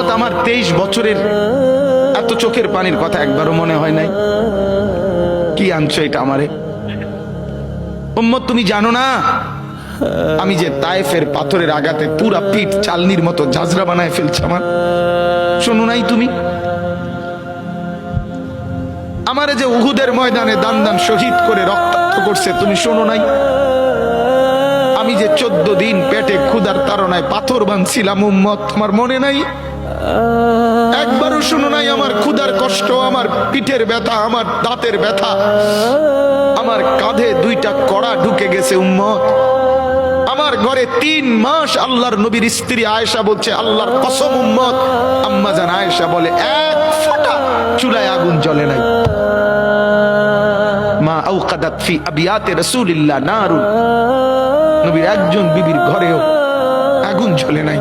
উম্মত আমার 23 বছরের এত চোখের পানির কথা একবারও মনে হয় নাই? কি আনছো এটা আমারে? উম্মত তুমি জানো না আমি যে তায়েফের পাথরের আঘাতে পুরা পিঠ চালনির মতো জাজরা বানায় ফেলছে আমার? শোনো নাই তুমি? আমারে যে উহুদের ময়দানে দান দান শহীদ করে রক্তাক্ত করছে, তুমি শোনো নাই? আমি যে 14 দিন পেটে ক্ষুধার তাড়নায় পাথর বাঁধছিলাম, উম্মত তোমার মনে নাই? একবারও শোনো নাই আমার ক্ষুধার কষ্ট, আমার পিঠের ব্যথা, আমার দাঁতের ব্যথা, আমার কাঁধে 2টা কড়া ঢুকে গেছে উম্মত। আমার ঘরে 3 মাস আল্লাহর নবীর স্ত্রী আয়েশা বলছে, আল্লাহর কসম উম্মত, আম্মা জান আয়েশা বলে, এক ফোঁটা চুলায় আগুন জ্বলে নাই। মা আওকাদাত ফি আবিয়াতে রাসূলিল্লাহ নারুন, নবীর একজন বিবির ঘরেও আগুন জ্বলে নাই।